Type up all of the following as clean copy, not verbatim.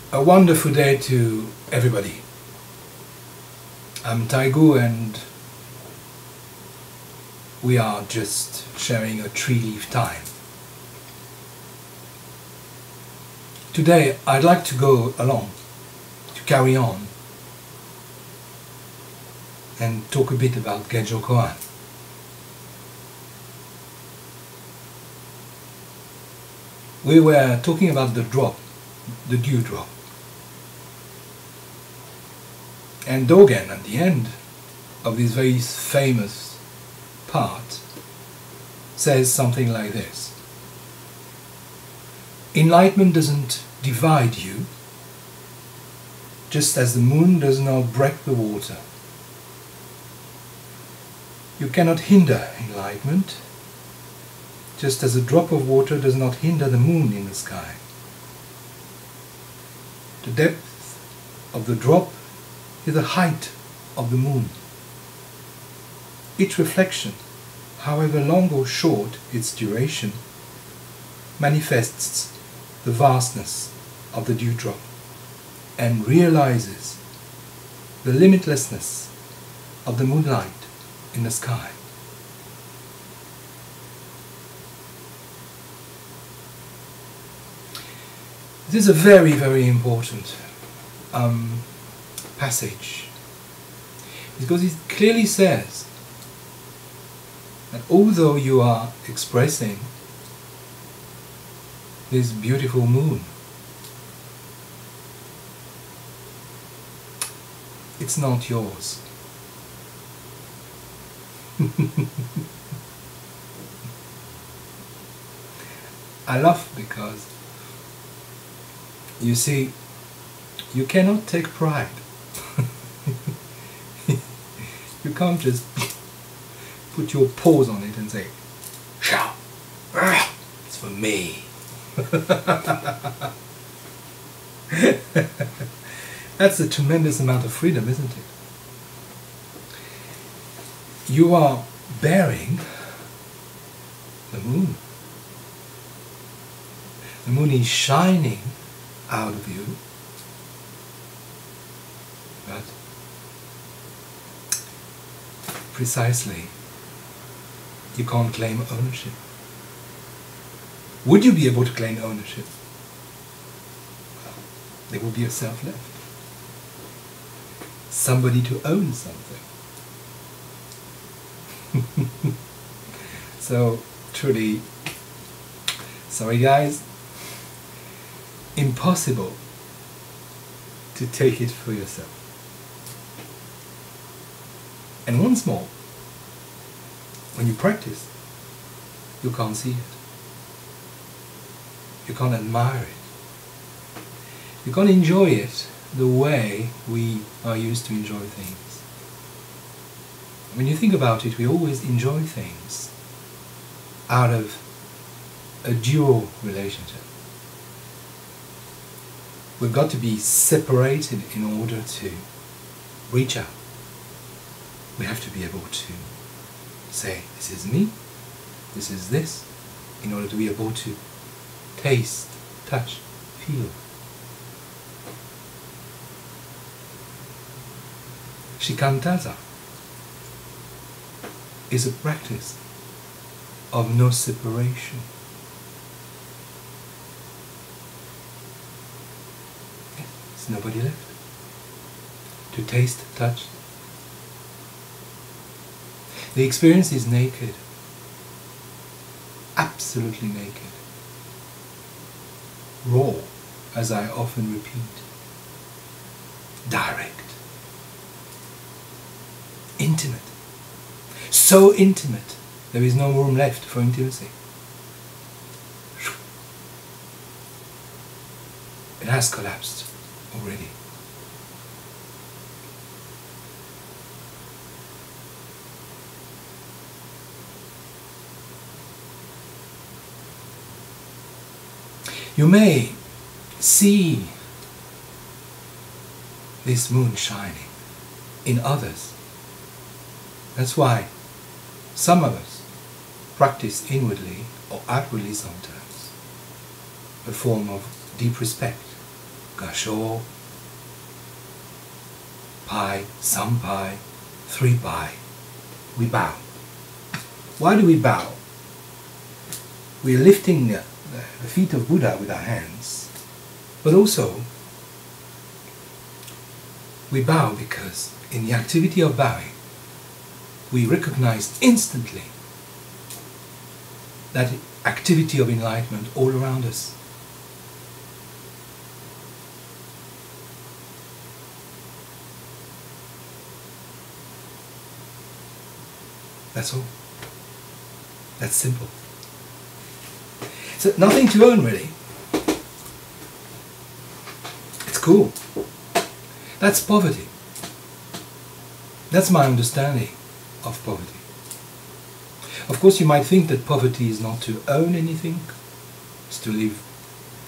A wonderful day to everybody. I'm Taigu and we are just sharing a tree leaf time. Today I'd like to go along, to carry on and talk a bit about genjokoan. We were talking about the drop, the dewdrop. And Dogen, at the end of this very famous part, says something like this: enlightenment doesn't divide you, just as the moon does not break the water. You cannot hinder enlightenment, just as a drop of water does not hinder the moon in the sky. The depth of the drop is the height of the moon. Each reflection, however long or short its duration, manifests the vastness of the dewdrop and realizes the limitlessness of the moonlight in the sky. This is a very, very important passage, because it clearly says that although you are expressing this beautiful moon, it's not yours. I laugh because, you see, you cannot take pride. You can't just put your paws on it and say, "Shao, it's for me." That's a tremendous amount of freedom, isn't it? You are bearing the moon. The moon is shining out of you, but precisely, you can't claim ownership. Would you be able to claim ownership? Well, there will be a self left. Somebody to own something. So, truly, sorry guys, impossible to take it for yourself. And once more, when you practice, you can't see it. You can't admire it. You can't enjoy it the way we are used to enjoy things. When you think about it, we always enjoy things out of a dual relationship. We've got to be separated in order to reach out. We have to be able to say, this is me, this is this, in order to be able to taste, touch, feel. Shikantaza is a practice of no separation. There's nobody left to taste, touch. The experience is naked, absolutely naked, raw, as I often repeat, direct, intimate, so intimate there is no room left for intimacy. It has collapsed already. You may see this moon shining in others. That's why some of us practice inwardly or outwardly sometimes a form of deep respect Gasho, pi, sampai, 3 pi. We bow. Why do we bow? We're lifting the feet of Buddha with our hands, but also we bow because in the activity of bowing, we recognize instantly that activity of enlightenment all around us. That's all. That's simple. So nothing to earn, really. It's cool. That's poverty. That's my understanding of poverty. Of course, you might think that poverty is not to own anything, it's to live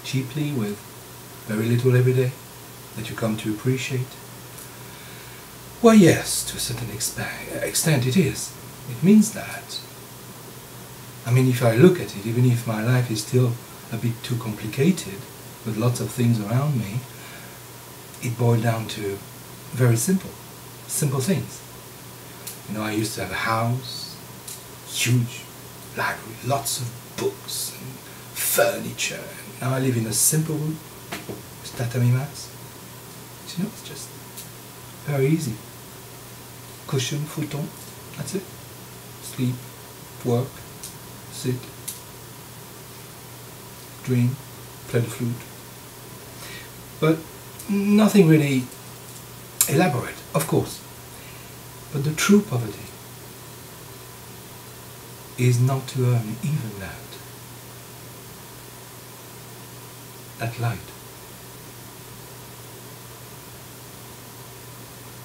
cheaply with very little every day that you come to appreciate. Well, yes, to a certain extent it is. It means that. I mean, if I look at it, even if my life is still a bit too complicated, with lots of things around me, it boiled down to very simple things. You know, I used to have a house, huge library, lots of books and furniture. And now I live in a simple room with tatami mats. You know, it's just very easy. Cushion, futon, that's it. Sleep, work, sit, dream, play the flute. But nothing really elaborate, of course. But the true poverty is not to earn even that light,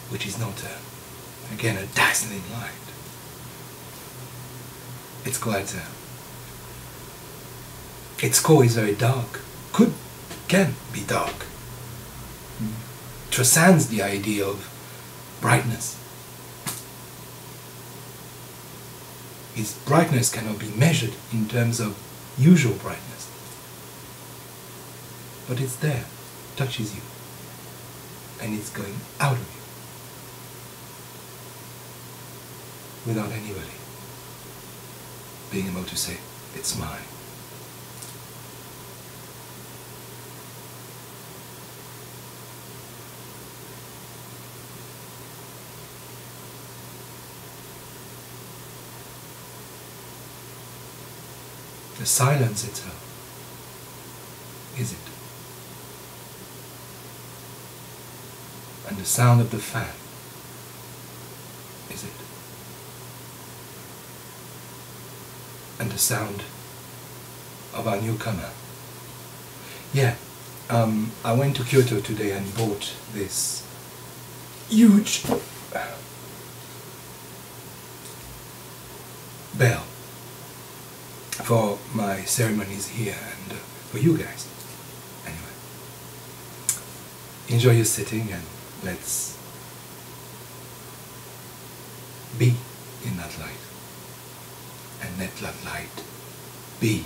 which is not, again, a dazzling light. It's quite, its core is very dark, can be dark. Transcends the idea of brightness. Its brightness cannot be measured in terms of usual brightness. But it's there, touches you, and it's going out of you without anybody being able to say, it's mine. The silence itself, is it? And the sound of the fan, is it? And the sound of our newcomer. Yeah, I went to Kyoto today and bought this huge bell for my ceremonies here and for you guys. Anyway, enjoy your sitting and let's be in that light and let that light be